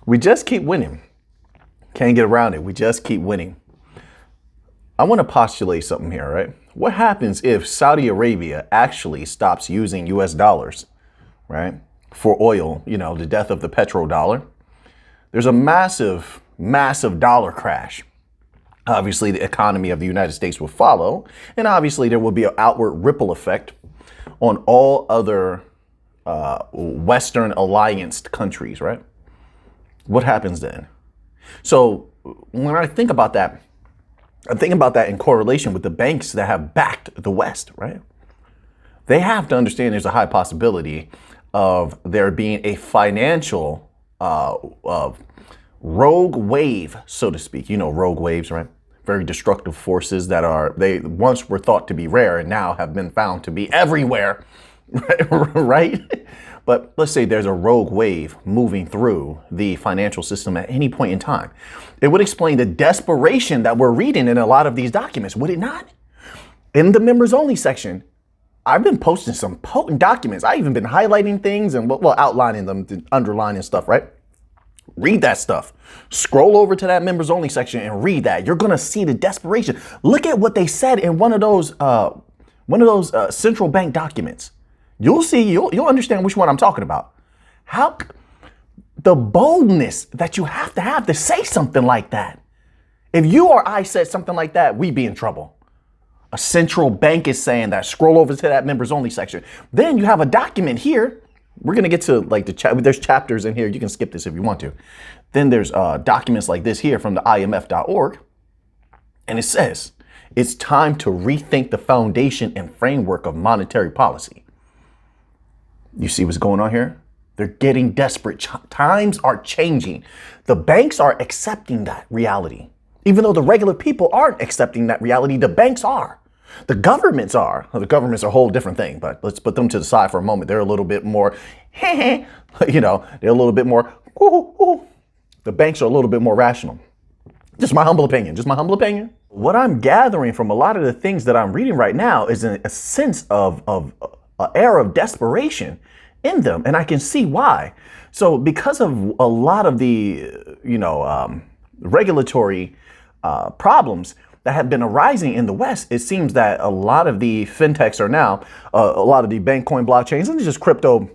We just keep winning. Can't get around it. We just keep winning. I want to postulate something here, right? What happens if Saudi Arabia actually stops using US dollars, right? For oil, the death of the petrodollar. There's a massive, massive dollar crash. Obviously, the economy of the United States will follow. And obviously, there will be an outward ripple effect on all other Western allianced countries, right? What happens then? So when I think about that, I'm thinking about that in correlation with the banks that have backed the West, right? They have to understand there's a high possibility of there being a financial rogue wave, so to speak. Rogue waves, right? Very destructive forces that they once were thought to be rare and now have been found to be everywhere, right? But let's say there's a rogue wave moving through the financial system at any point in time. It would explain the desperation that we're reading in a lot of these documents, would it not? In the members only section, I've been posting some potent documents. I've even been highlighting things and outlining them, underlining stuff, right? Read that stuff. Scroll over to that members only section and read that. You're going to see the desperation. Look at what they said in one of those central bank documents. You'll see, you'll understand which one I'm talking about. How the boldness that you have to say something like that. If you or I said something like that, we'd be in trouble. A central bank is saying that. Scroll over to that members only section. Then you have a document here. We're going to get to there's chapters in here. You can skip this if you want to. Then there's documents like this here from the IMF.org. And it says, it's time to rethink the foundation and framework of monetary policy. You see what's going on here? They're getting desperate. Times are changing. The banks are accepting that reality. Even though the regular people aren't accepting that reality, the banks are. The governments are. Well, the government's a whole different thing, but let's put them to the side for a moment. They're a little bit more, they're a little bit more, The banks are a little bit more rational. Just my humble opinion. What I'm gathering from a lot of the things that I'm reading right now is a sense of an air of desperation in them. And I can see why. So because of a lot of the, regulatory problems that have been arising in the West, it seems that a lot of the fintechs are now, a lot of the bank coin blockchains and just crypto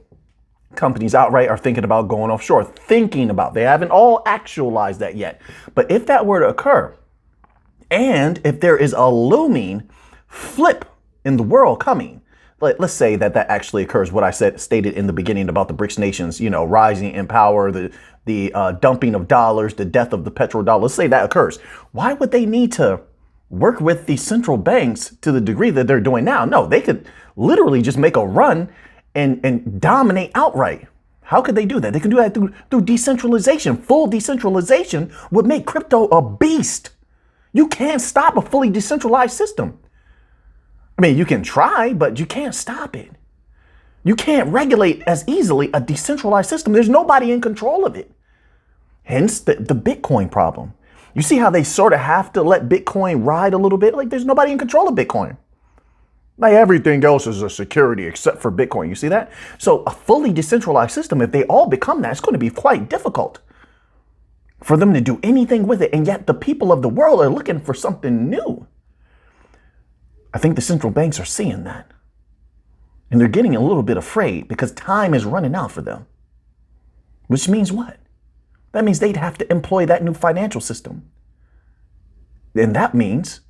companies outright are thinking about going offshore, they haven't all actualized that yet. But if that were to occur, and if there is a looming flip in the world coming, let's say that actually occurs, what I stated in the beginning about the BRICS nations, rising in power, the dumping of dollars, the death of the petrodollar. Let's say that occurs. Why would they need to work with the central banks to the degree that they're doing now? No, they could literally just make a run and dominate outright. How could they do that? They can do that through decentralization. Full decentralization would make crypto a beast. You can't stop a fully decentralized system. I mean, you can try, but you can't stop it. You can't regulate as easily a decentralized system. There's nobody in control of it. Hence the Bitcoin problem. You see how they sort of have to let Bitcoin ride a little bit? Like there's nobody in control of Bitcoin. Like everything else is a security except for Bitcoin. You see that? So a fully decentralized system, if they all become that, it's going to be quite difficult for them to do anything with it. And yet the people of the world are looking for something new. I think the central banks are seeing that. And they're getting a little bit afraid because time is running out for them. Which means what? That means they'd have to employ that new financial system. And that means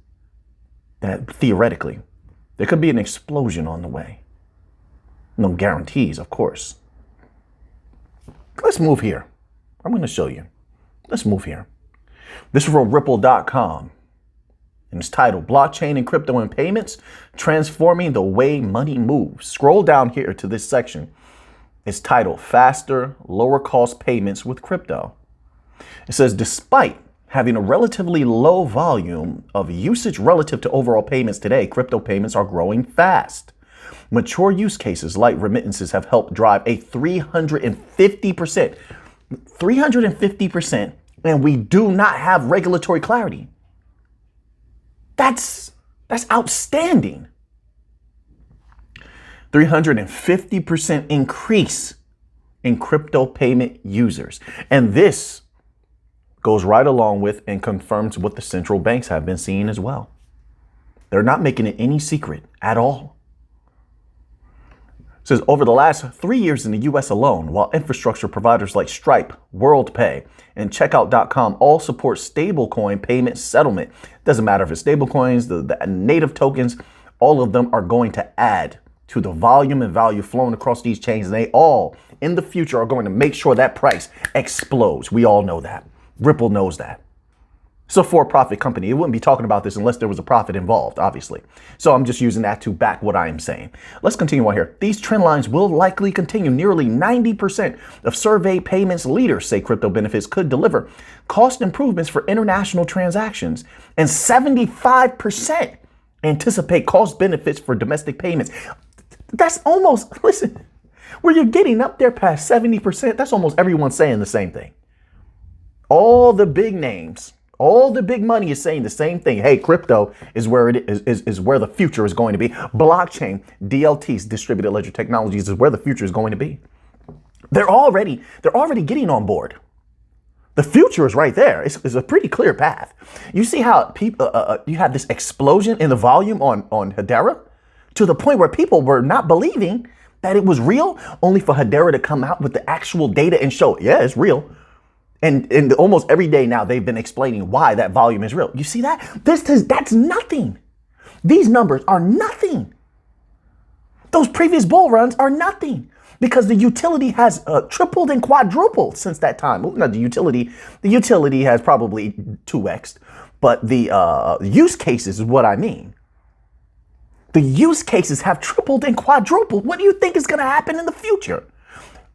that theoretically, there could be an explosion on the way. No guarantees, of course. Let's move here. I'm going to show you. Let's move here. This is from Ripple.com. And it's titled Blockchain and Crypto and Payments, Transforming the Way Money Moves. Scroll down here to this section. It's titled Faster, Lower Cost Payments with Crypto. It says, despite having a relatively low volume of usage relative to overall payments today, crypto payments are growing fast. Mature use cases like remittances have helped drive a 350%, and we do not have regulatory clarity. That's outstanding. 350% increase in crypto payment users. And this goes right along with and confirms what the central banks have been seeing as well. They're not making it any secret at all. It says over the last 3 years in the US alone, while infrastructure providers like Stripe, WorldPay, and Checkout.com all support stablecoin payment settlement. Doesn't matter if it's stablecoins, the native tokens, all of them are going to add to the volume and value flowing across these chains. And they all in the future are going to make sure that price explodes. We all know that. Ripple knows that. It's a for-profit company. It wouldn't be talking about this unless there was a profit involved, obviously. So I'm just using that to back what I am saying. Let's continue on here. These trend lines will likely continue. Nearly 90% of survey payments leaders say crypto benefits could deliver cost improvements for international transactions, and 75% anticipate cost benefits for domestic payments. That's almost, listen, where you're getting up there past 70%, that's almost everyone saying the same thing. All the big names, all the big money is saying the same thing. Hey, crypto is where it is where the future is going to be. Blockchain, DLTs, distributed ledger technologies, is where the future is going to be. They're already getting on board. The future is right there. It's a pretty clear path. You see how people you have this explosion in the volume on Hedera to the point where people were not believing that it was real, only for Hedera to come out with the actual data and show, yeah, it's real. And almost every day now, they've been explaining why that volume is real. You see that? That's nothing. These numbers are nothing. Those previous bull runs are nothing because the utility has tripled and quadrupled since that time. Well, not the utility has probably 2x'd, but the use cases is what I mean. The use cases have tripled and quadrupled. What do you think is going to happen in the future?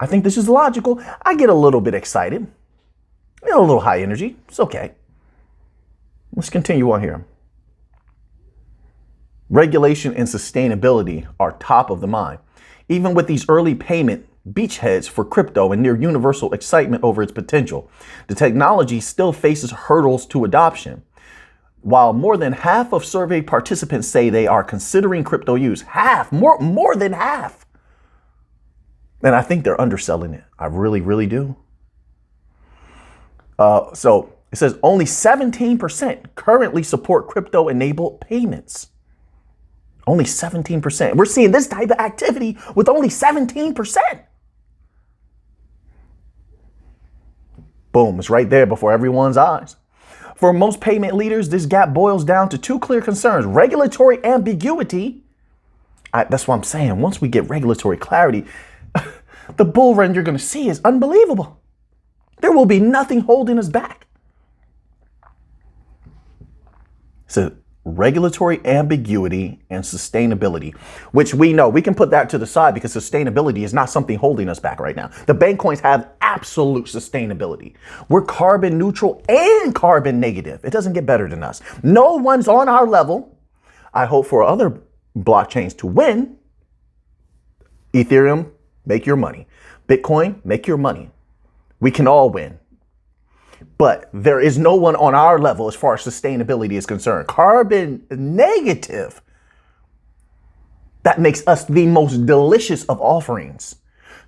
I think this is logical. I get a little bit excited. A little high energy. It's okay. Let's continue on here. Regulation and sustainability are top of the mind. Even with these early payment beachheads for crypto and near universal excitement over its potential, the technology still faces hurdles to adoption. While more than half of survey participants say they are considering crypto use, more than half. And I think they're underselling it. I really, really do. So it says only 17% currently support crypto-enabled payments. Only 17%. We're seeing this type of activity with only 17%. Boom, it's right there before everyone's eyes. For most payment leaders, this gap boils down to two clear concerns: regulatory ambiguity. That's what I'm saying. Once we get regulatory clarity, the bull run you're going to see is unbelievable. There will be nothing holding us back. So regulatory ambiguity and sustainability, which we know we can put that to the side because sustainability is not something holding us back right now. The bank coins have absolute sustainability. We're carbon neutral and carbon negative. It doesn't get better than us. No one's on our level. I hope for other blockchains to win. Ethereum, make your money. Bitcoin, make your money. We can all win. But there is no one on our level as far as sustainability is concerned. Carbon negative. That makes us the most delicious of offerings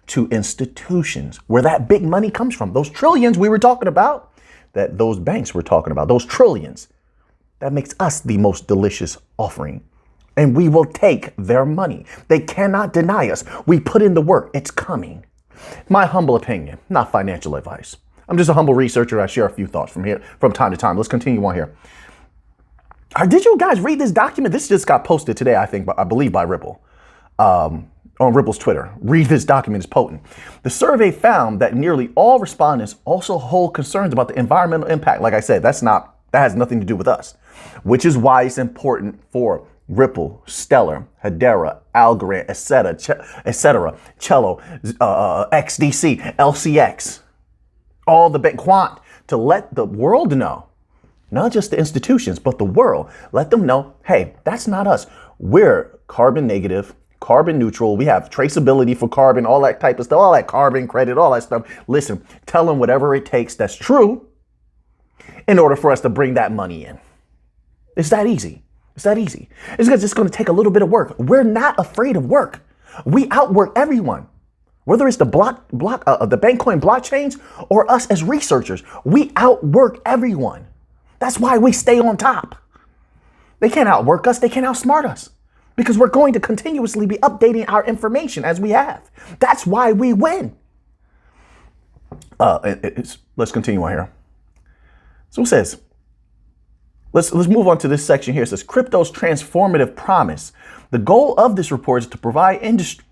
to institutions where that big money comes from. Those trillions we were talking about, that those banks were talking about, those trillions. That makes us the most delicious offering. And we will take their money. They cannot deny us. We put in the work. It's coming. My humble opinion, not financial advice. I'm just a humble researcher. I share a few thoughts from time to time. Let's continue on here. Did you guys read this document? This just got posted today, I believe by Ripple, on Ripple's Twitter. Read this document, it's potent. The survey found that nearly all respondents also hold concerns about the environmental impact. Like I said, that has nothing to do with us, which is why it's important for Ripple, Stellar, Hedera, Algo, etc., Cello, XDC, LCX, all the bank quant, to let the world know, not just the institutions, but the world, let them know, hey, that's not us. We're carbon negative, carbon neutral. We have traceability for carbon, all that type of stuff, all that carbon credit, all that stuff. Listen, tell them whatever it takes that's true in order for us to bring that money in. It's that easy. It's that easy. It's just going to take a little bit of work. We're not afraid of work. We outwork everyone. whether it's the the Bankcoin blockchains or us as researchers. We outwork everyone. That's why we stay on top. They can't outwork us. They can't outsmart us because we're going to continuously be updating our information as we have. That's why we win. Let's continue on here. So it says, let's move on to this section here. It says crypto's transformative promise. The goal of this report is to provide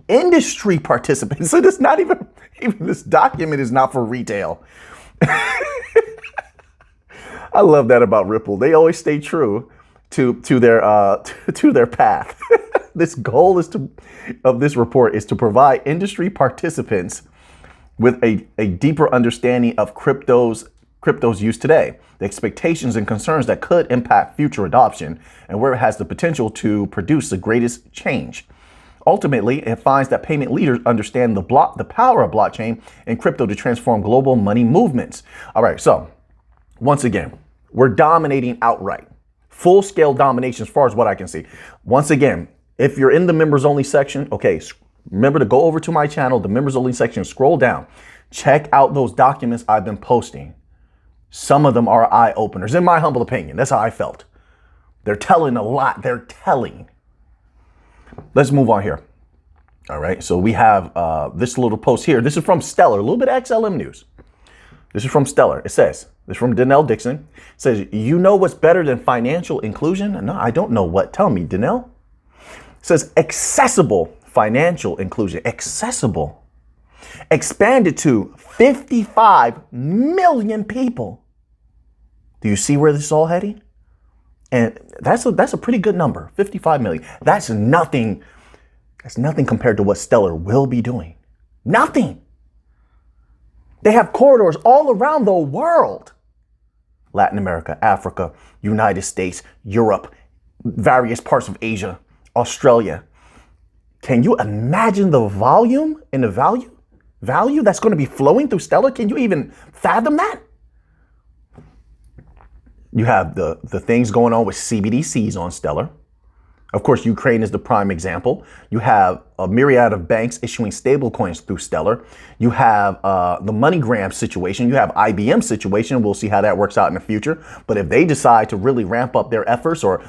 industry participants. So this not even this document is not for retail. I love that about Ripple. They always stay true to their path. This goal of this report is to provide industry participants with a deeper understanding of crypto's use today, the expectations and concerns that could impact future adoption, and where it has the potential to produce the greatest change. Ultimately, it finds that payment leaders understand the power of blockchain and crypto to transform global money movements. All right, so once again, we're dominating outright. Full-scale domination as far as what I can see. Once again, if you're in the members only section, okay, remember to go over to my channel, the members only section, scroll down, check out those documents I've been posting. Some of them are eye openers, in my humble opinion. That's how I felt. They're telling a lot. They're telling. Let's move on here. All right. So we have this little post here. This is from Stellar, a little bit of XLM news. This is from Stellar. It says, this is from Danelle Dixon. It says, you know what's better than financial inclusion? No, I don't know what. Tell me, Danelle. It says accessible financial inclusion. Accessible. Expanded to 55 million people. Do you see where this is all heading? And that's a pretty good number, 55 million. That's nothing compared to what Stellar will be doing. Nothing. They have corridors all around the world. Latin America, Africa, United States, Europe, various parts of Asia, Australia. Can you imagine the volume and the value that's going to be flowing through Stellar? Can you even fathom that? You have the things going on with CBDCs on Stellar. Of course, Ukraine is the prime example. You have a myriad of banks issuing stable coins through Stellar. You have the MoneyGram situation. You have IBM situation. We'll see how that works out in the future. But if they decide to really ramp up their efforts or,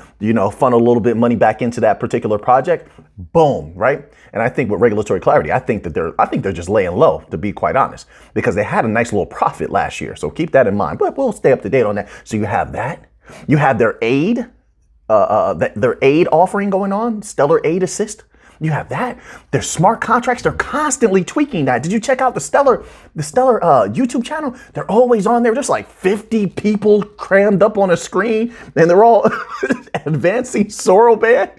funnel a little bit of money back into that particular project, boom, right? And I think with regulatory clarity, I think they're just laying low, to be quite honest, because they had a nice little profit last year. So keep that in mind. But we'll stay up to date on that. So you have that. You have their aid. Their aid offering going on, Stellar Aid Assist. You have that. Their smart contracts, they're constantly tweaking that. Did you check out the Stellar YouTube channel? They're always on there. There's like 50 people crammed up on a screen, and they're all advancing Soroban.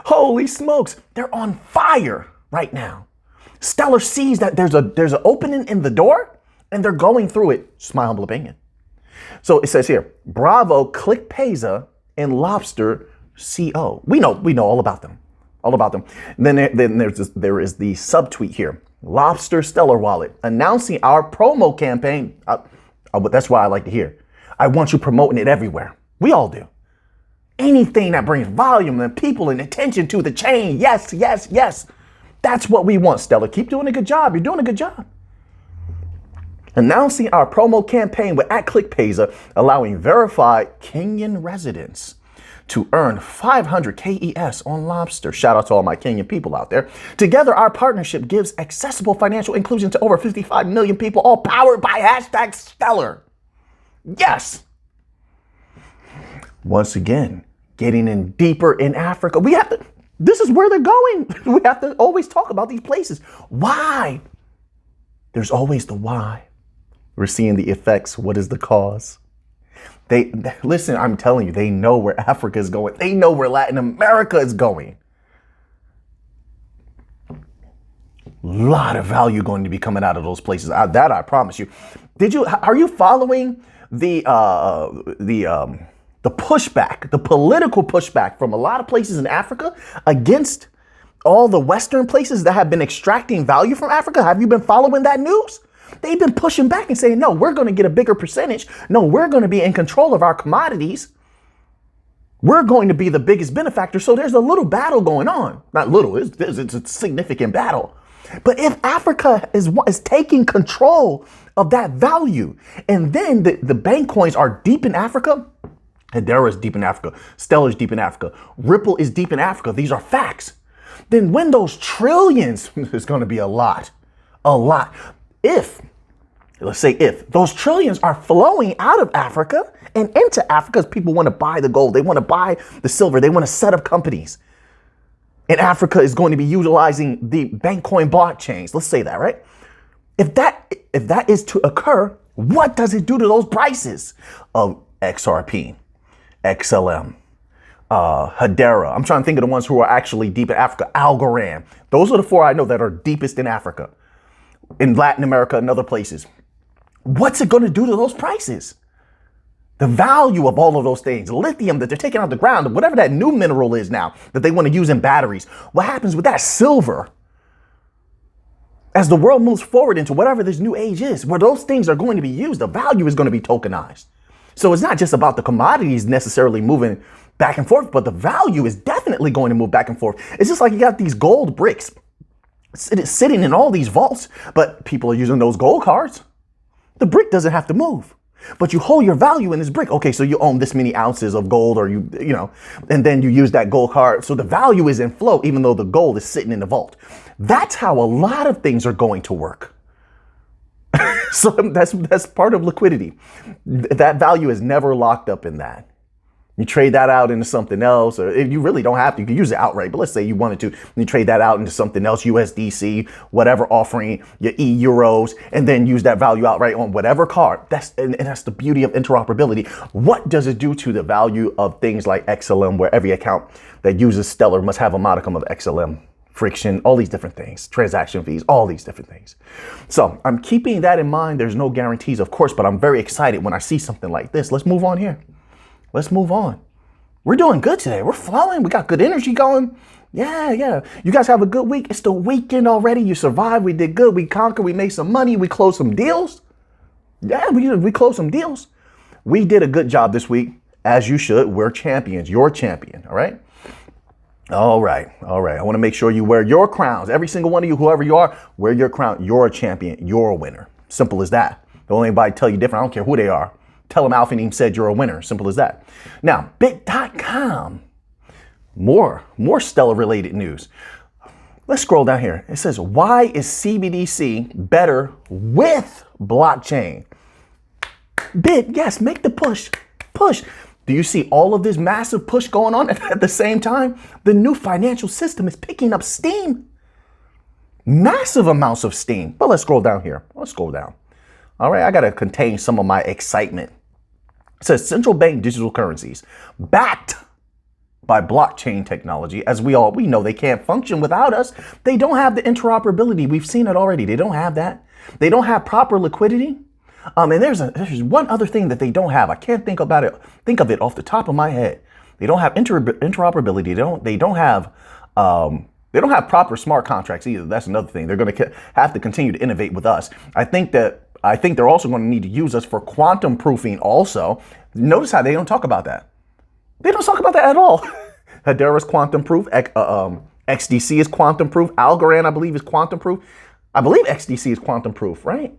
Holy smokes, they're on fire right now. Stellar sees that there's an opening in the door, and they're going through it. It's my humble opinion. So it says here, Bravo, ClickPesa, and Lobster CO. We know all about them. All about them. And then there is the subtweet here. Lobster Stellar Wallet announcing our promo campaign. That's why I like to hear. I want you promoting it everywhere. We all do. Anything that brings volume and people and attention to the chain. Yes, yes, yes. That's what we want, Stellar. Keep doing a good job. You're doing a good job. Announcing our promo campaign with @ClickPesa, allowing verified Kenyan residents to earn 500 KES on Lobster. Shout out to all my Kenyan people out there. Together, our partnership gives accessible financial inclusion to over 55 million people, all powered by #Stellar. Yes. Once again, getting in deeper in Africa. This is where they're going. We have to always talk about these places. Why? There's always the why. We're seeing the effects. What is the cause? Listen, I'm telling you, they know where Africa is going. They know where Latin America is going. A lot of value going to be coming out of those places. That I promise you. Are you following the pushback, the political pushback from a lot of places in Africa against all the Western places that have been extracting value from Africa? Have you been following that news? They've been pushing back and saying, no, we're going to get a bigger percentage. No, we're going to be in control of our commodities. We're going to be the biggest benefactor. So there's a little battle going on. Not little, it's a significant battle. But if Africa is taking control of that value, and then the bank coins are deep in Africa, Hedera is deep in Africa, Stellar is deep in Africa, Ripple is deep in Africa, these are facts, then when those trillions, it's going to be a lot, if, let's say if, those trillions are flowing out of Africa and into Africa, because people want to buy the gold, they want to buy the silver, they want to set up companies, and Africa is going to be utilizing the bank coin blockchains, let's say that, right? If that is to occur, what does it do to those prices of XRP, XLM, Hedera? I'm trying to think of the ones who are actually deep in Africa. Algo. Those are the four I know that are deepest in Africa, in Latin America and other places. What's it going to do to those prices? The value of all of those things, lithium that they're taking out of the ground, whatever that new mineral is now that they want to use in batteries. What happens with that silver? As the world moves forward into whatever this new age is, where those things are going to be used, the value is going to be tokenized. So it's not just about the commodities necessarily moving back and forth, but the value is definitely going to move back and forth. It's just like you got these gold bricks sitting in all these vaults, but people are using those gold cards. The brick doesn't have to move, but you hold your value in this brick. Okay, so you own this many ounces of gold, or you know, and then you use that gold card. So the value is in flow, even though the gold is sitting in the vault. That's how a lot of things are going to work. So that's part of liquidity. That value is never locked up in that. You trade that out into something else, or if you really don't have to, you can use it outright. But let's say you wanted to, you trade that out into something else, USDC, whatever, offering your euros, and then use that value outright on whatever card. And that's the beauty of interoperability. What does it do to the value of things like XLM, where every account that uses Stellar must have a modicum of XLM? Friction, all these different things, transaction fees, all these different things. So I'm keeping that in mind. There's no guarantees, of course, but I'm very excited when I see something like this. Let's move on here. Let's move on. We're doing good today. We're flowing. We got good energy going. Yeah. You guys have a good week. It's the weekend already. You survived. We did good. We conquered. We made some money. We closed some deals. Yeah, we closed some deals. We did a good job this week, as you should. We're champions. You're champion. All right. All right. I want to make sure you wear your crowns. Every single one of you, whoever you are, wear your crown. You're a champion. You're a winner. Simple as that. Don't let anybody tell you different. I don't care who they are. Tell them Alpha Neem said you're a winner. Simple as that. Now, bit.com. More Stellar related news. Let's scroll down here. It says, why is CBDC better with blockchain? Bit, yes, make the push. Do you see all of this massive push going on at the same time? The new financial system is picking up steam. Massive amounts of steam. But let's scroll down here. Let's scroll down. All right, I got to contain some of my excitement. It says central bank digital currencies backed by blockchain technology. As we know, they can't function without us. They don't have the interoperability. We've seen it already. They don't have that. They don't have proper liquidity. And there's one other thing that they don't have. I can't think of it off the top of my head. They don't have interoperability. They don't have proper smart contracts either. That's another thing. They're going to have to continue to innovate with us. I think they're also going to need to use us for quantum proofing also. Notice how they don't talk about that. They don't talk about that at all. Hedera is quantum proof. XDC is quantum proof. Algo, I believe, is quantum proof. I believe XDC is quantum proof, right?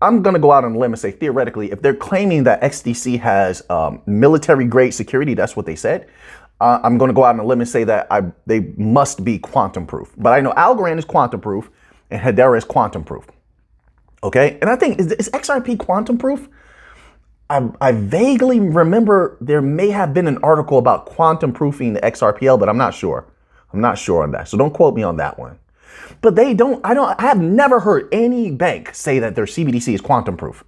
I'm going to go out on a limb and say, theoretically, if they're claiming that XDC has military-grade security, that's what they said. I'm going to go out on a limb and say that they must be quantum proof. But I know Algo is quantum proof and Hedera is quantum proof. Okay, and I think, is XRP quantum proof? I vaguely remember there may have been an article about quantum proofing the XRPL, but I'm not sure. I'm not sure on that. So don't quote me on that one. But I have never heard any bank say that their CBDC is quantum proof.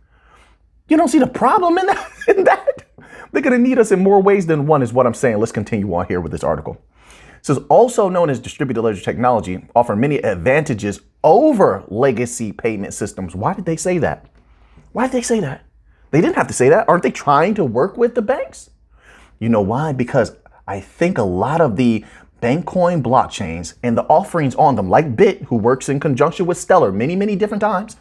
You don't see the problem in that? They're going to need us in more ways than one is what I'm saying. Let's continue on here with this article. It says, also known as distributed ledger technology, offer many advantages over legacy payment systems. Why did they say that? Why did they say that? They didn't have to say that. Aren't they trying to work with the banks? You know why? Because I think a lot of the Bankcoin blockchains and the offerings on them, like Bit, who works in conjunction with Stellar many different times,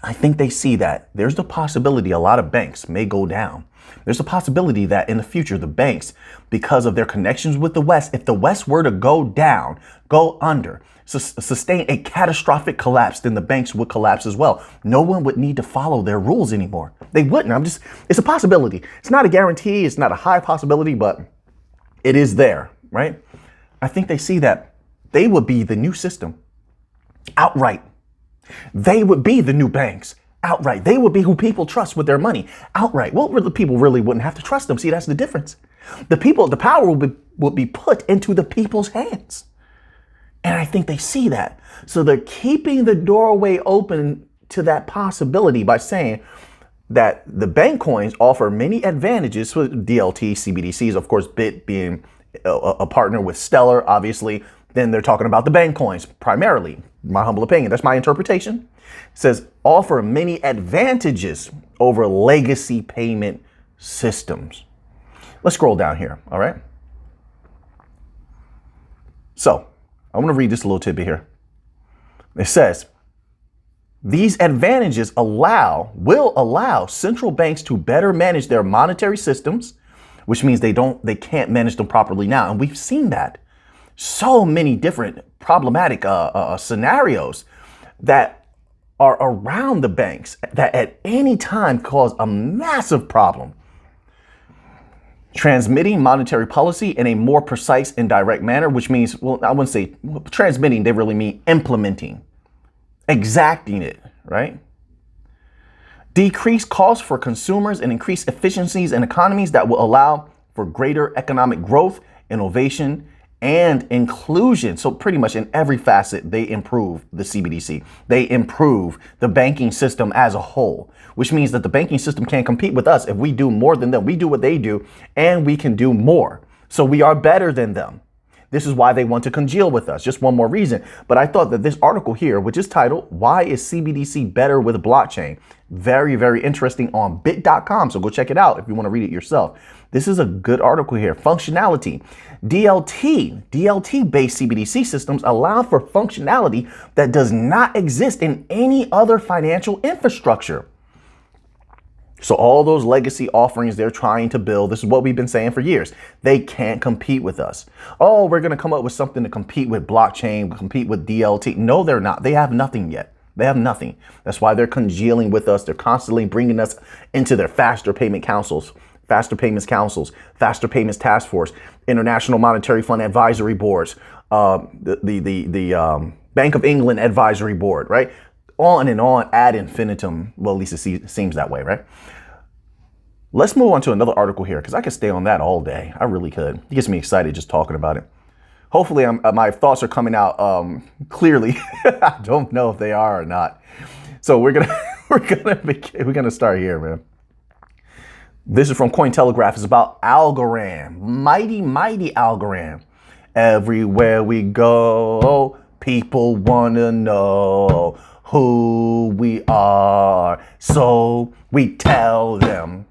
I think they see that there's the possibility a lot of banks may go down. There's a possibility that in the future, the banks, because of their connections with the West, if the West were to go down, go under, sustain a catastrophic collapse, then the banks would collapse as well. No one would need to follow their rules anymore. They wouldn't. It's a possibility. It's not a guarantee. It's not a high possibility, but it is there, right? I think they see that they would be the new system outright. They would be the new banks outright. They would be who people trust with their money outright. Well, the people really wouldn't have to trust them. See, that's the difference. The power would be put into the people's hands. And I think they see that. So they're keeping the doorway open to that possibility by saying that the bank coins offer many advantages for DLT, CBDCs, of course, BIT being a partner with Stellar, obviously. Then they're talking about the bank coins primarily, my humble opinion. That's my interpretation. It says offer many advantages over legacy payment systems. Let's scroll down here. All right. So I want to read this little tidbit here. It says, these advantages will allow central banks to better manage their monetary systems, which means they can't manage them properly now. And we've seen that. So many different problematic scenarios that are around the banks that at any time cause a massive problem. Transmitting monetary policy in a more precise and direct manner, which means, well, I wouldn't say transmitting, they really mean implementing, exacting it, right? Decrease costs for consumers and increase efficiencies in economies that will allow for greater economic growth, innovation, and inclusion. So pretty much in every facet, they improve the CBDC. They improve the banking system as a whole, which means that the banking system can't compete with us if we do more than them. We do what they do, and we can do more. So we are better than them. This is why they want to congeal with us. Just one more reason. But I thought that this article here, which is titled, Why is CBDC Better with Blockchain? Very, very interesting on bit.com. So go check it out if you want to read it yourself. This is a good article here. Functionality. DLT-based CBDC systems allow for functionality that does not exist in any other financial infrastructure. So all those legacy offerings they're trying to build, this is what we've been saying for years. They can't compete with us. Oh, we're going to come up with something to compete with blockchain, compete with DLT. No, they're not. They have nothing yet. They have nothing. That's why they're congealing with us. They're constantly bringing us into their faster payments councils, faster payments task force, International Monetary Fund advisory boards, the Bank of England advisory board, right? On and on ad infinitum. Well, at least it seems that way, right? Let's move on to another article here because I could stay on that all day. I really could. It gets me excited just talking about it. Hopefully my thoughts are coming out clearly. I don't know if they are or not. So we're gonna start here, man. This is from Cointelegraph. It's about Algorand, mighty Algorand. Everywhere we go, people wanna know who we are, so we tell them.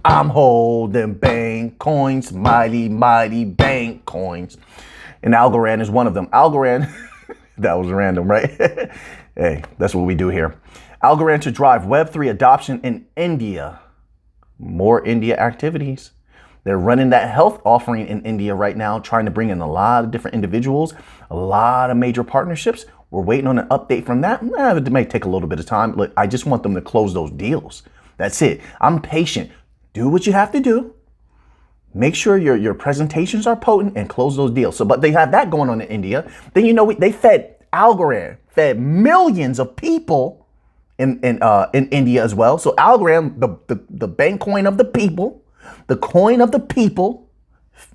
I'm holding bank coins, mighty bank coins. And Algorand is one of them. Algorand, that was random, right? Hey, that's what we do here. Algorand to drive Web3 adoption in India. More India activities. They're running that health offering in India right now, trying to bring in a lot of different individuals, a lot of major partnerships. We're waiting on an update from that. It may take a little bit of time. Look, I just want them to close those deals. That's it. I'm patient. Do what you have to do. Make sure your presentations are potent and close those deals. So, but they have that going on in India. Then, you know, they fed Algorand, fed millions of people in India as well. So Algorand, the bank coin of the people, the coin of the people,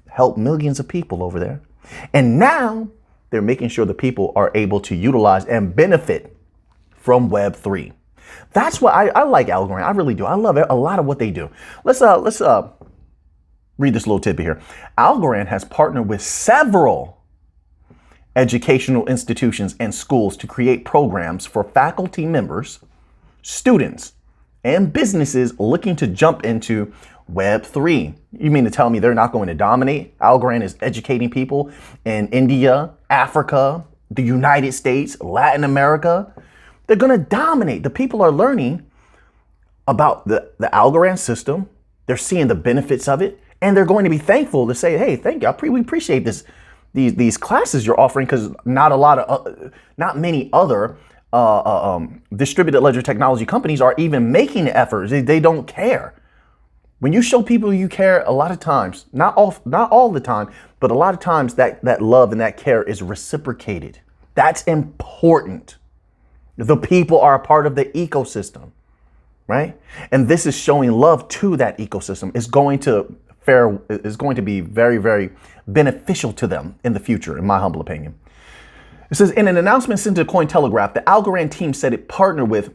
helped millions of people over there. And now they're making sure the people are able to utilize and benefit from Web3. That's why I like Algorand. I really do. I love a lot of what they do. Let's read this little tidbit here. Algorand has partnered with several educational institutions and schools to create programs for faculty members, students, and businesses looking to jump into Web3. You mean to tell me they're not going to dominate? Algorand is educating people in India, Africa, the United States, Latin America. They're going to dominate. The people are learning about the Algorand system. They're seeing the benefits of it, and they're going to be thankful to say, hey, thank you. We appreciate this these classes you're offering, because not many other distributed ledger technology companies are even making efforts. They don't care. When you show people you care, a lot of times, not all the time, but a lot of times that love and that care is reciprocated. That's important. The people are a part of the ecosystem, right? And this is showing love to that ecosystem. Is going to be very, very beneficial to them in the future, in my humble opinion. It says, in an announcement sent to Cointelegraph, the Algorand team said it partnered with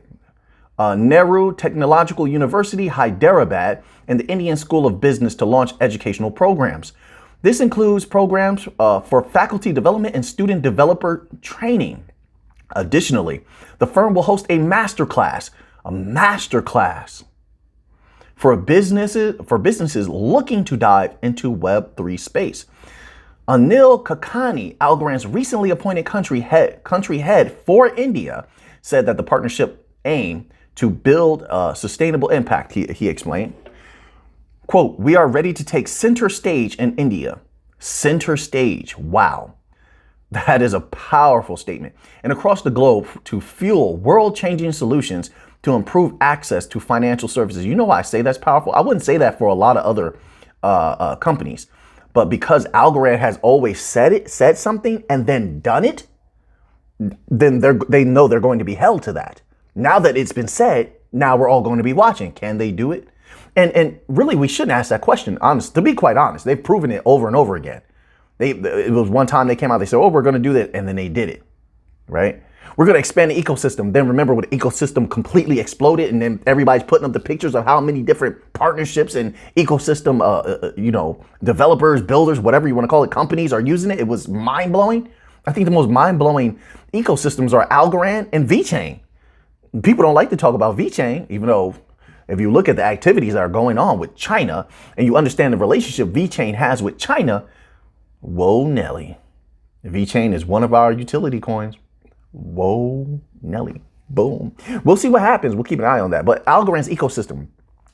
Nehru Technological University, Hyderabad, and the Indian School of Business to launch educational programs. This includes programs for faculty development and student developer training. Additionally, the firm will host a masterclass for businesses looking to dive into Web3 space. Anil Kakani, Algorand's recently appointed country head for India, said that the partnership aimed to build sustainable impact. He explained, quote, "We are ready to take center stage in India." Center stage. Wow. That is a powerful statement. And across the globe to fuel world-changing solutions to improve access to financial services. You know why I say that's powerful? I wouldn't say that for a lot of other companies. But because Algorand has always said something and then done it, then they know they're going to be held to that. Now that it's been said, now we're all going to be watching. Can they do it? And really, we shouldn't ask that question. Honest, to be quite honest, they've proven it over and over again. It was one time they came out, they said, oh, we're going to do that. And then they did it, right? We're going to expand the ecosystem. Then remember when the ecosystem completely exploded and then everybody's putting up the pictures of how many different partnerships and ecosystem, developers, builders, whatever you want to call it, companies are using it. It was mind blowing. I think the most mind blowing ecosystems are Algorand and VeChain. People don't like to talk about VeChain, even though if you look at the activities that are going on with China and you understand the relationship VeChain has with China, whoa, Nelly. VeChain is one of our utility coins. Whoa, Nelly. Boom. We'll see what happens. We'll keep an eye on that. But Algorand's ecosystem,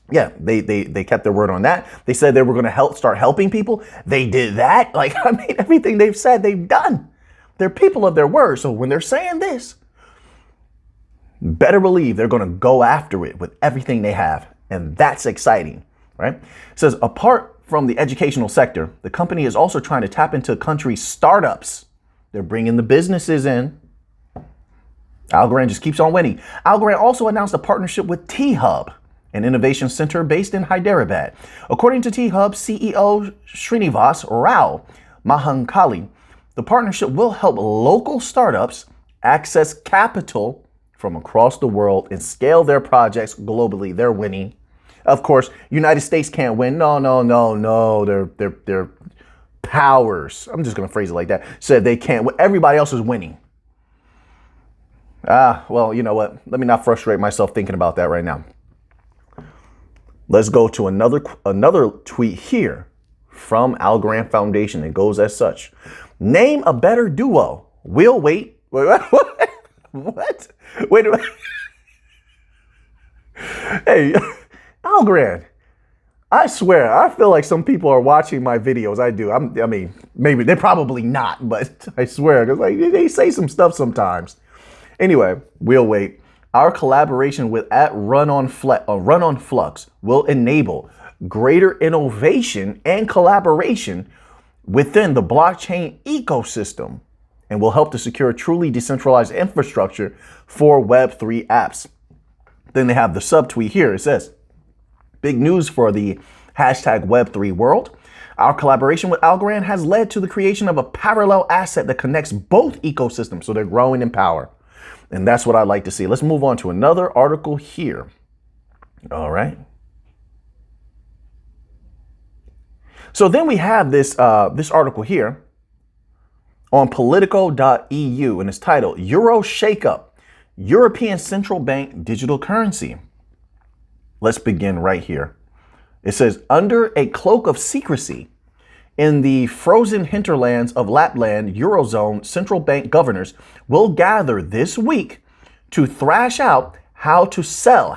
yeah, they kept their word on that. They said they were going to start helping people. They did that. Like, I mean, everything they've said, they've done. They're people of their word. So when they're saying this, better believe they're going to go after it with everything they have. And that's exciting, right? It says, apart from the educational sector, the company is also trying to tap into country's startups. They're bringing the businesses in. Algorand just keeps on winning. Algorand also announced a partnership with T-Hub, an innovation center based in Hyderabad. According to T-Hub CEO Srinivas Rao Mahankali, the partnership will help local startups access capital from across the world and scale their projects globally. They're winning. Of course, United States can't win. No. They're powers. I'm just going to phrase it like that. Said they can't win. Everybody else is winning. Well, you know what? Let me not frustrate myself thinking about that right now. Let's go to another tweet here from Algorand Foundation. It goes as such. Name a better duo. We'll wait. Wait, what? Wait a minute. Hey, Algorand. I swear, I feel like some people are watching my videos. I do. I mean, maybe they're probably not, but I swear, because like they say some stuff sometimes. Anyway, we'll wait. Our collaboration with Run on Flux will enable greater innovation and collaboration within the blockchain ecosystem and will help to secure truly decentralized infrastructure for Web3 apps. Then they have the subtweet here. It says, big news for the hashtag Web3 world. Our collaboration with Algorand has led to the creation of a parallel asset that connects both ecosystems. So they're growing in power. And that's what I'd like to see. Let's move on to another article here. All right. So then we have this article here on politico.eu, and it's titled Euro Shakeup, European Central Bank Digital Currency. Let's begin right here. It says, under a cloak of secrecy, in the frozen hinterlands of Lapland, Eurozone central bank governors will gather this week to thrash out how to sell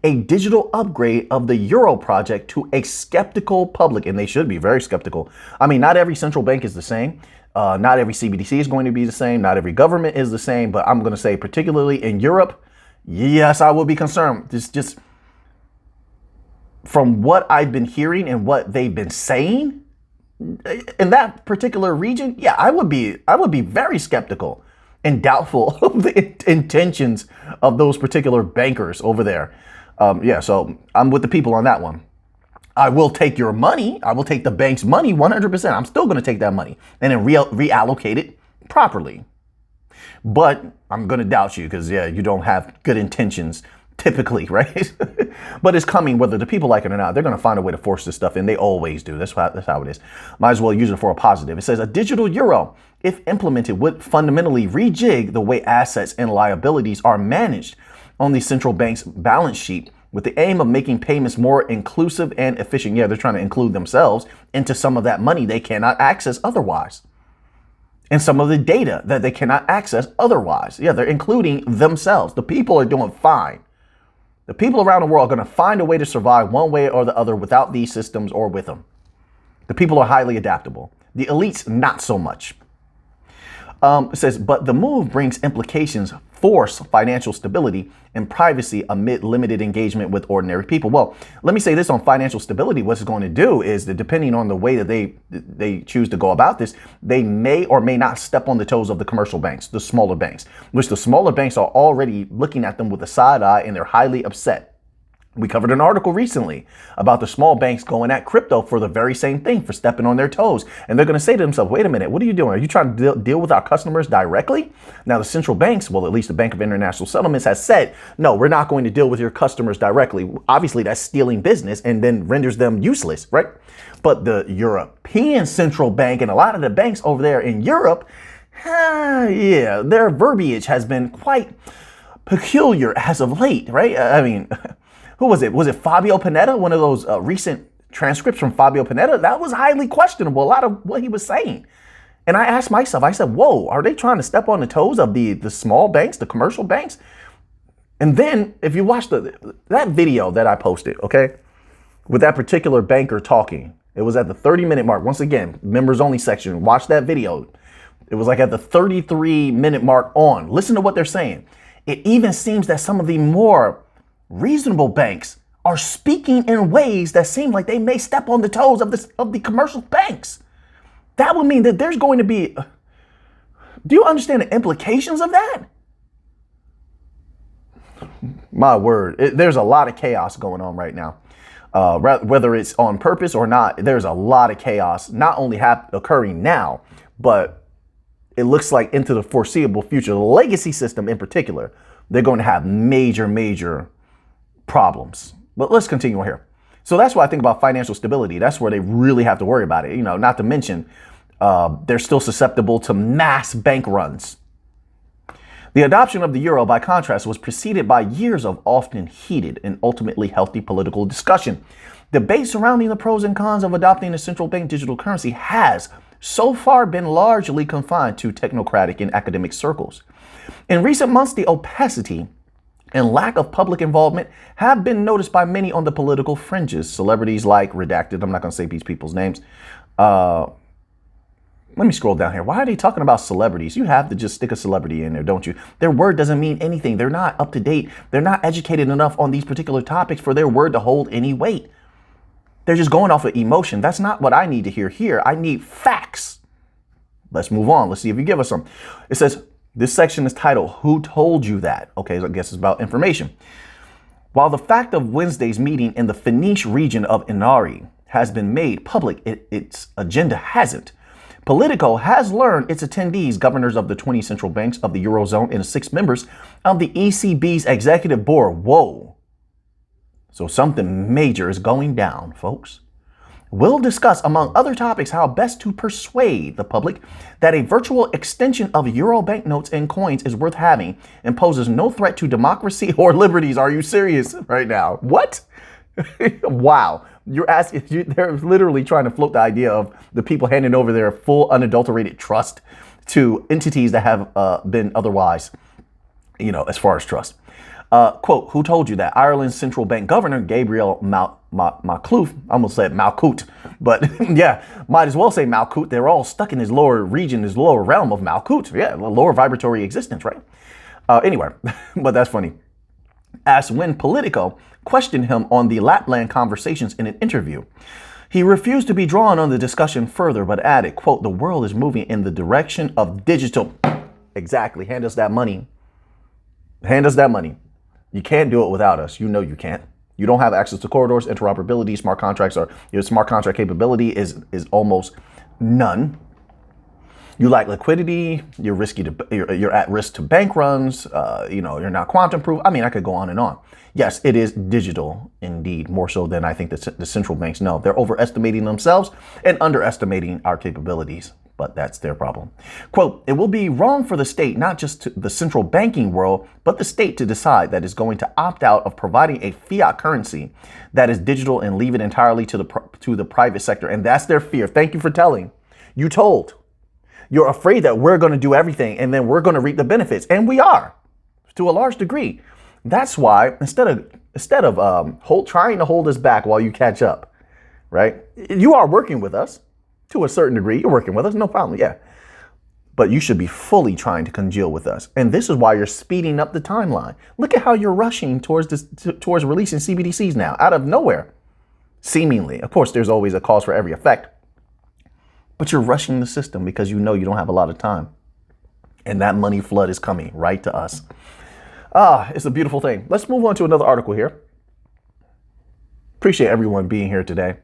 a digital upgrade of the Euro project to a skeptical public, and they should be very skeptical. I mean, not every central bank is the same. Not every CBDC is going to be the same. Not every government is the same. But I'm going to say, particularly in Europe, yes, I will be concerned. Just from what I've been hearing and what they've been saying in that particular region, yeah, I would be very skeptical and doubtful of the intentions of those particular bankers over there. Yeah, so I'm with the people on that one. I will take your money. I will take the bank's money 100%. I'm still going to take that money and then reallocate it properly. But I'm going to doubt you because, yeah, you don't have good intentions typically, right? But it's coming whether the people like it or not. They're going to find a way to force this stuff in. They always do. That's how it is. Might as well use it for a positive. It says a digital euro, if implemented, would fundamentally rejig the way assets and liabilities are managed on the central bank's balance sheet, with the aim of making payments more inclusive and efficient. Yeah, they're trying to include themselves into some of that money they cannot access otherwise, and some of the data that they cannot access otherwise. Yeah, they're including themselves. The people are doing fine. The people around the world are going to find a way to survive one way or the other without these systems or with them. The people are highly adaptable. The elites, not so much. It says, but the move brings implications for financial stability and privacy amid limited engagement with ordinary people. Well, let me say this on financial stability. What it's going to do is that depending on the way that they choose to go about this, they may or may not step on the toes of the commercial banks, the smaller banks, which the smaller banks are already looking at them with a side eye and they're highly upset. We covered an article recently about the small banks going at crypto for the very same thing, for stepping on their toes. And they're going to say to themselves, wait a minute, what are you doing? Are you trying to deal with our customers directly? Now, the central banks, well, at least the Bank of International Settlements has said, no, we're not going to deal with your customers directly. Obviously, that's stealing business and then renders them useless, right? But the European Central Bank and a lot of the banks over there in Europe, yeah, their verbiage has been quite peculiar as of late, right? I mean, who was it? Was it Fabio Panetta? One of those recent transcripts from Fabio Panetta? That was highly questionable, a lot of what he was saying. And I asked myself, I said, whoa, are they trying to step on the toes of the small banks, the commercial banks? And then if you watch that video that I posted, okay, with that particular banker talking, it was at the 30-minute mark. Once again, members only section, watch that video. It was like at the 33-minute mark on. Listen to what they're saying. It even seems that some of the more reasonable banks are speaking in ways that seem like they may step on the toes of the commercial banks. That would mean that there's going to be, do you understand the implications of that? My word, there's a lot of chaos going on right now. Whether it's on purpose or not, there's a lot of chaos not only occurring now, but it looks like into the foreseeable future. The legacy system in particular, they're going to have major problems. But let's continue on here. So that's why I think about financial stability. That's where they really have to worry about it. You know, not to mention, they're still susceptible to mass bank runs. The adoption of the euro, by contrast, was preceded by years of often heated and ultimately healthy political discussion. Debate surrounding the pros and cons of adopting a central bank digital currency has so far been largely confined to technocratic and academic circles. In recent months, the opacity and lack of public involvement have been noticed by many on the political fringes. Celebrities like redacted, I'm not going to say these people's names. Let me scroll down here. Why are they talking about celebrities? You have to just stick a celebrity in there, don't you? Their word doesn't mean anything. They're not up to date. They're not educated enough on these particular topics for their word to hold any weight. They're just going off of emotion. That's not what I need to hear here. I need facts. Let's move on. Let's see if you give us some. It says, this section is titled, Who Told You That? Okay, so I guess it's about information. While the fact of Wednesday's meeting in the Finnish region of Inari has been made public, its agenda hasn't. Politico has learned its attendees, governors of the 20 central banks of the Eurozone and 6 members of the ECB's executive board. Whoa. So something major is going down, folks. We'll discuss, among other topics, how best to persuade the public that a virtual extension of Euro banknotes and coins is worth having and poses no threat to democracy or liberties. Are you serious right now? What? Wow. You're asking, they're literally trying to float the idea of the people handing over their full unadulterated trust to entities that have been otherwise, you know, as far as trust. Quote, who told you that? Ireland's central bank governor, Gabriel Malcoot, I almost said Malcoot, but yeah, might as well say Malcoot. They're all stuck in his lower region, his lower realm of Malcoot. Yeah, lower vibratory existence, right? Anyway, but that's funny. Asked when Politico questioned him on the Lapland conversations in an interview. He refused to be drawn on the discussion further, but added, quote, the world is moving in the direction of digital. Exactly. Hand us that money. Hand us that money. You can't do it without us. You know you can't. You don't have access to corridors, interoperability, smart contracts, or your smart contract capability is almost none. You lack liquidity. You're you're at risk to bank runs. You're not quantum proof. I mean, I could go on and on. Yes, it is digital indeed, more so than I think the central banks know. They're overestimating themselves and underestimating our capabilities. But that's their problem. Quote, it will be wrong for the state, not just the central banking world, but the state to decide that it's going to opt out of providing a fiat currency that is digital and leave it entirely to the private sector. And that's their fear. Thank you for telling. You told. You're afraid that we're going to do everything and then we're going to reap the benefits. And we are, to a large degree. That's why instead of trying to hold us back while you catch up, right? You are working with us. To a certain degree, you're working with us, no problem, yeah. But you should be fully trying to congeal with us. And this is why you're speeding up the timeline. Look at how you're rushing towards releasing CBDCs now, out of nowhere, seemingly. Of course, there's always a cause for every effect. But you're rushing the system because you know you don't have a lot of time. And that money flood is coming right to us. It's a beautiful thing. Let's move on to another article here. Appreciate everyone being here today.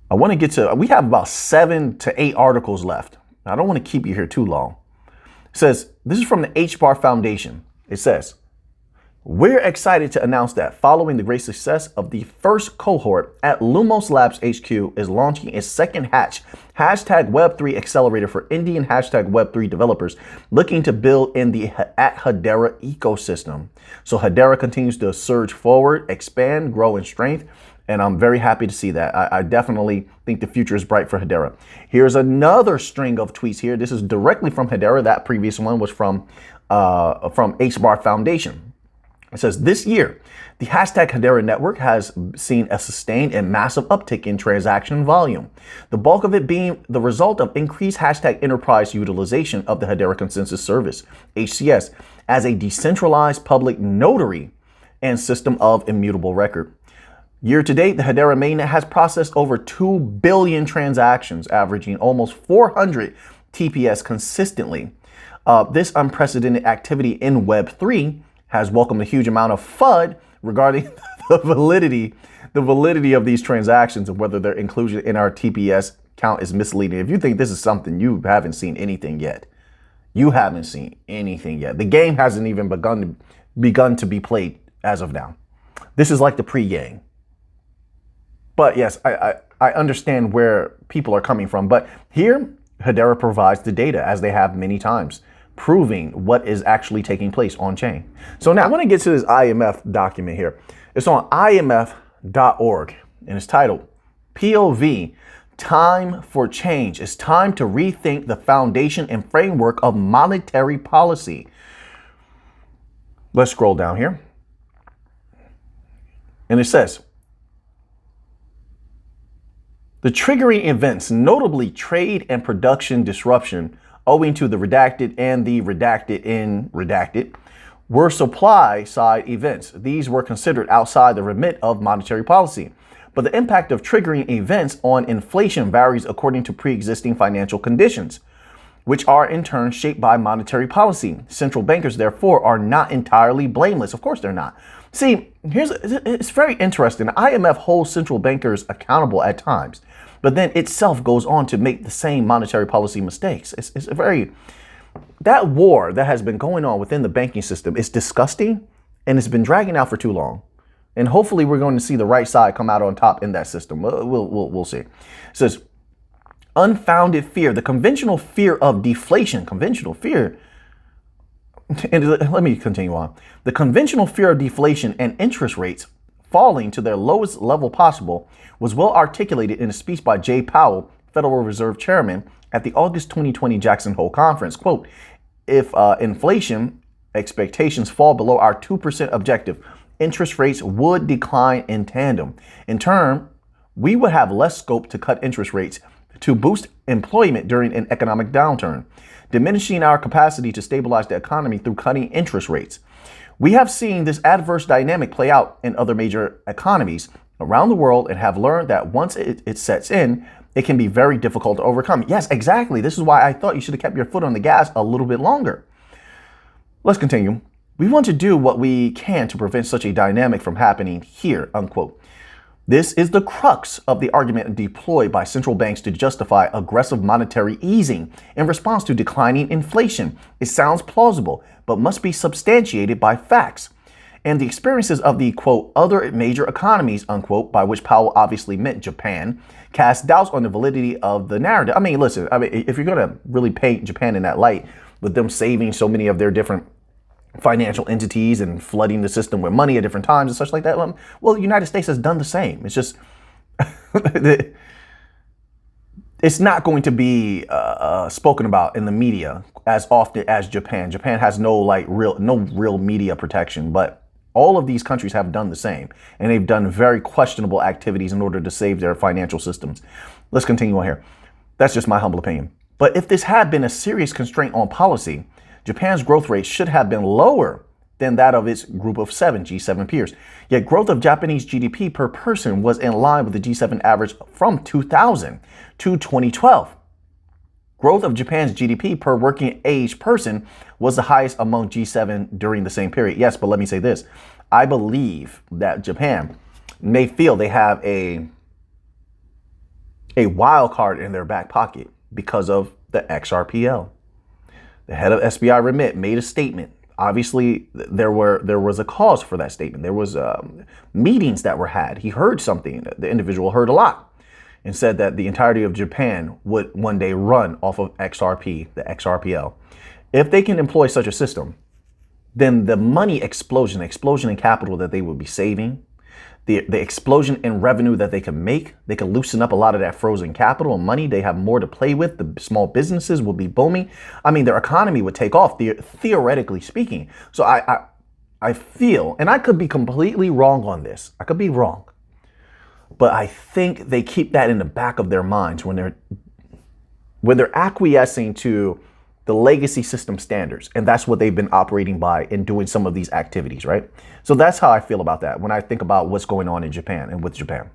I want to get to, we have about 7 to 8 articles left. I don't want to keep you here too long. It says, this is from the HBAR Foundation. It says, we're excited to announce that following the great success of the first cohort at Lumos Labs HQ is launching its second hatch, hashtag Web3 accelerator for Indian hashtag Web3 developers looking to build in the Hedera ecosystem. So Hedera continues to surge forward, expand, grow in strength. And I'm very happy to see that. I definitely think the future is bright for Hedera. Here's another string of tweets here. This is directly from Hedera. That previous one was from HBAR Foundation. It says, this year, the hashtag Hedera network has seen a sustained and massive uptick in transaction volume. The bulk of it being the result of increased hashtag enterprise utilization of the Hedera Consensus Service, HCS, as a decentralized public notary and system of immutable record. Year to date, the Hedera mainnet has processed over 2 billion transactions, averaging almost 400 TPS consistently. This unprecedented activity in Web3 has welcomed a huge amount of FUD regarding the validity of these transactions and whether their inclusion in our TPS count is misleading. If you think this is something, you haven't seen anything yet. You haven't seen anything yet. The game hasn't even begun to be played as of now. This is like the pre-game. But yes, I understand where people are coming from. But here, Hedera provides the data, as they have many times, proving what is actually taking place on chain. So now I want to get to this IMF document here. It's on imf.org and it's titled POV, Time for Change. It's time to rethink the foundation and framework of monetary policy. Let's scroll down here. And it says, the triggering events, notably trade and production disruption, owing to the redacted and the redacted in redacted, were supply side events. These were considered outside the remit of monetary policy. But the impact of triggering events on inflation varies according to pre-existing financial conditions, which are in turn shaped by monetary policy. Central bankers, therefore, are not entirely blameless. Of course they're not. See, it's very interesting. The IMF holds central bankers accountable at times, but then itself goes on to make the same monetary policy mistakes. It's a very, that war that has been going on within the banking system is disgusting, and it's been dragging out for too long. And hopefully we're going to see the right side come out on top in that system. We'll see. It says, unfounded fear, the conventional fear of deflation, conventional fear. And let me continue on. The conventional fear of deflation and interest rates falling to their lowest level possible was well articulated in a speech by Jay Powell, Federal Reserve Chairman, at the August 2020 Jackson Hole Conference. Quote, if inflation expectations fall below our 2% objective, interest rates would decline in tandem. In turn, we would have less scope to cut interest rates to boost employment during an economic downturn, diminishing our capacity to stabilize the economy through cutting interest rates. We have seen this adverse dynamic play out in other major economies around the world and have learned that once it sets in, it can be very difficult to overcome. Yes, exactly. This is why I thought you should have kept your foot on the gas a little bit longer. Let's continue. We want to do what we can to prevent such a dynamic from happening here, unquote. This is the crux of the argument deployed by central banks to justify aggressive monetary easing in response to declining inflation. It sounds plausible, but must be substantiated by facts. And the experiences of the, quote, other major economies, unquote, by which Powell obviously meant Japan, cast doubts on the validity of the narrative. I mean, listen, if you're going to really paint Japan in that light, with them saving so many of their different financial entities and flooding the system with money at different times and such like that, well, the United States has done the same. It's just, it's not going to be spoken about in the media as often as Japan. Japan has no real media protection, but all of these countries have done the same, and they've done very questionable activities in order to save their financial systems. Let's continue on here. That's just my humble opinion. But if this had been a serious constraint on policy, Japan's growth rate should have been lower than that of its group of G7 peers. Yet growth of Japanese GDP per person was in line with the G7 average from 2000 to 2012. Growth of Japan's GDP per working age person was the highest among G7 during the same period. Yes, but let me say this. I believe that Japan may feel they have a wild card in their back pocket because of the XRPL. The head of SBI Remit made a statement. Obviously, there was a cause for that statement. There was meetings that were had. He heard something. The individual heard a lot and said that the entirety of Japan would one day run off of XRP, the XRPL. If they can employ such a system, then the money explosion in capital that they would be saving, the explosion in revenue that they can make, they can loosen up a lot of that frozen capital and money. They have more to play with. The small businesses will be booming. I mean, their economy would take off, theoretically speaking. So I feel, and I could be completely wrong on this. I could be wrong. But I think they keep that in the back of their minds when they're acquiescing to the legacy system standards. And that's what they've been operating by in doing some of these activities, right? So that's how I feel about that when I think about what's going on in Japan and with Japan.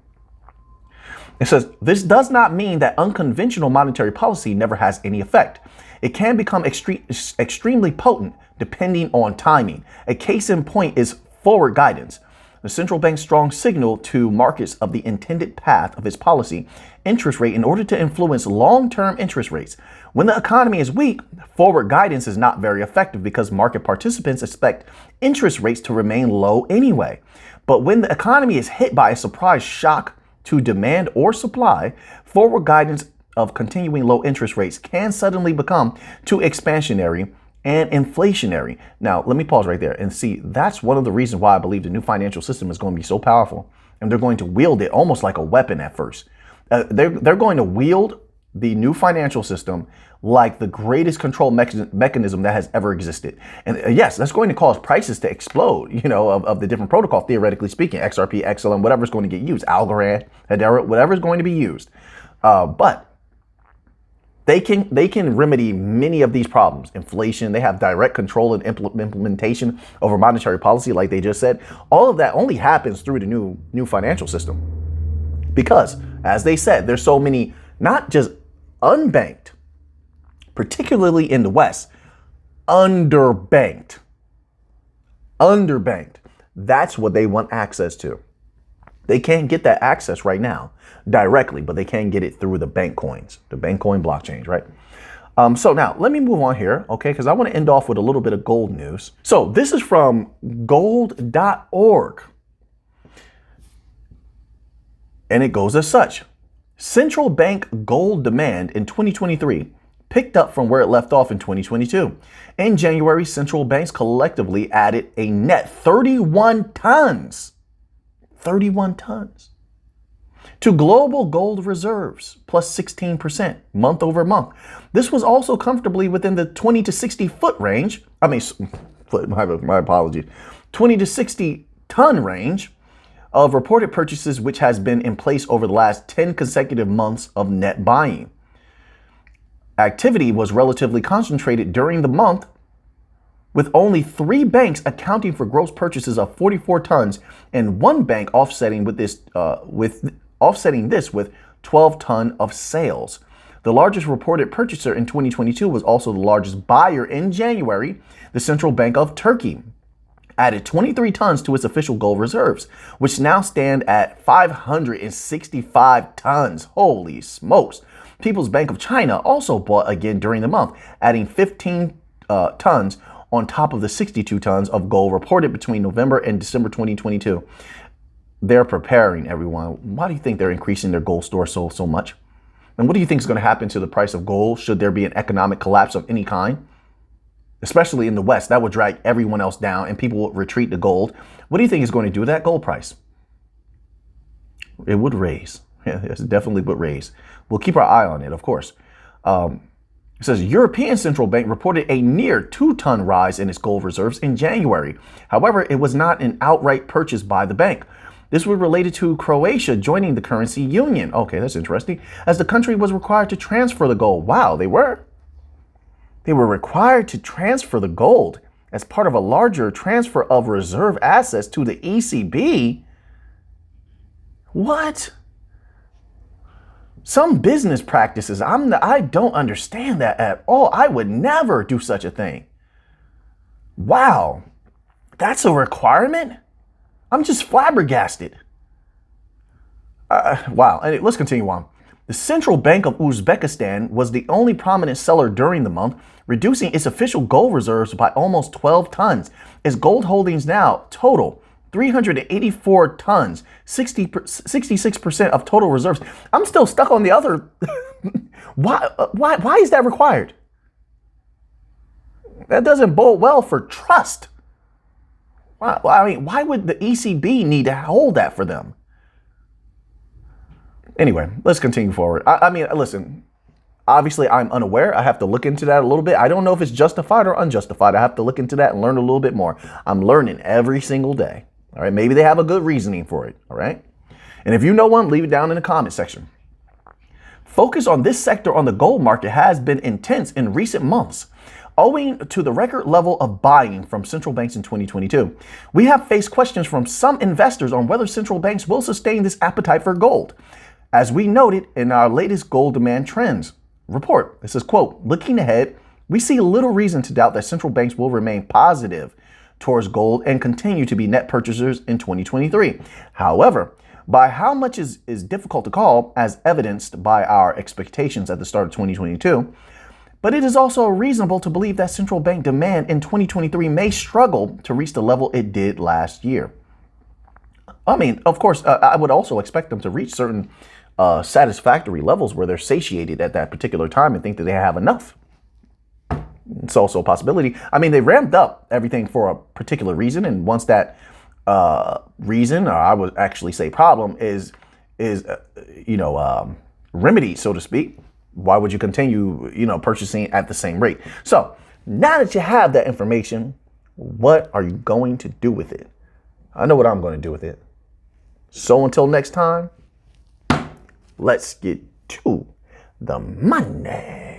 It says, this does not mean that unconventional monetary policy never has any effect. It can become extremely potent depending on timing. A case in point is forward guidance. The central bank's strong signal to markets of the intended path of its policy interest rate in order to influence long-term interest rates. When the economy is weak, forward guidance is not very effective because market participants expect interest rates to remain low anyway. But when the economy is hit by a surprise shock to demand or supply, forward guidance of continuing low interest rates can suddenly become too expansionary and inflationary. Now, let me pause right there and see, that's one of the reasons why I believe the new financial system is going to be so powerful, and they're going to wield it almost like a weapon at first. They're going to wield the new financial system like the greatest control mechanism that has ever existed. And yes, that's going to cause prices to explode, of the different protocol, theoretically speaking, XRP, XLM, whatever's going to get used, Algo, Hedera, whatever's going to be used. But they can remedy many of these problems. Inflation, they have direct control and implementation over monetary policy, like they just said. All of that only happens through the new financial system. Because, as they said, there's so many, not just unbanked, particularly in the West, underbanked. That's what they want access to. They can't get that access right now directly, but they can get it through the bank coins, the bank coin blockchains, right? So now let me move on here, okay? Because I want to end off with a little bit of gold news. So this is from gold.org. And it goes as such. Central bank gold demand in 2023 picked up from where it left off in 2022. In January, central banks collectively added a net 31 tons to global gold reserves, plus 16% month over month. This was also comfortably within the 20 to 60 foot range. My apologies. 20 to 60 ton range of reported purchases, which has been in place over the last 10 consecutive months of net buying. Activity was relatively concentrated during the month, with only 3 banks accounting for gross purchases of 44 tons and 1 bank offsetting this with 12 ton of sales. The largest reported purchaser in 2022 was also the largest buyer in January. The Central Bank of Turkey added 23 tons to its official gold reserves, which now stand at 565 tons. Holy smokes. People's Bank of China also bought again during the month, adding 15 tons on top of the 62 tons of gold reported between November and December 2022. They're preparing, everyone. Why do you think they're increasing their gold store so much? And what do you think is going to happen to the price of gold should there be an economic collapse of any kind? Especially in the West, that would drag everyone else down and people would retreat to gold. What do you think is going to do with that gold price? It would raise. Yeah, it definitely would raise. We'll keep our eye on it, of course. It says European Central Bank reported a near 2-ton rise in its gold reserves in January. However, it was not an outright purchase by the bank. This was related to Croatia joining the currency union. Okay, that's interesting. As the country was required to transfer the gold. Wow, they were. They were required to transfer the gold as part of a larger transfer of reserve assets to the ECB. What? Some business practices, I don't understand that at all. I would never do such a thing. Wow, that's a requirement? I'm just flabbergasted. Wow, let's continue on. The Central Bank of Uzbekistan was the only prominent seller during the month, reducing its official gold reserves by almost 12 tons. Its gold holdings now total 384 tons, 66% of total reserves. I'm still stuck on the other. Why is that required? That doesn't bode well for trust. Why would the ECB need to hold that for them? Anyway, let's continue forward. Listen, obviously I'm unaware. I have to look into that a little bit. I don't know if it's justified or unjustified. I have to look into that and learn a little bit more. I'm learning every single day. All right. Maybe they have a good reasoning for it. All right. And if you know one, leave it down in the comment section. Focus on this sector on the gold market has been intense in recent months. Owing to the record level of buying from central banks in 2022, we have faced questions from some investors on whether central banks will sustain this appetite for gold. As we noted in our latest gold demand trends report, it says, quote, looking ahead, we see little reason to doubt that central banks will remain positive towards gold and continue to be net purchasers in 2023. However, by how much is difficult to call, as evidenced by our expectations at the start of 2022, but it is also reasonable to believe that central bank demand in 2023 may struggle to reach the level it did last year. I mean, of course, I would also expect them to reach certain satisfactory levels where they're satiated at that particular time and think that they have enough. It's also a possibility. I mean, they ramped up everything for a particular reason. And once that reason, or I would actually say problem, is remedied, so to speak, why would you continue, purchasing at the same rate? So now that you have that information, what are you going to do with it? I know what I'm going to do with it. So until next time, let's get to the money.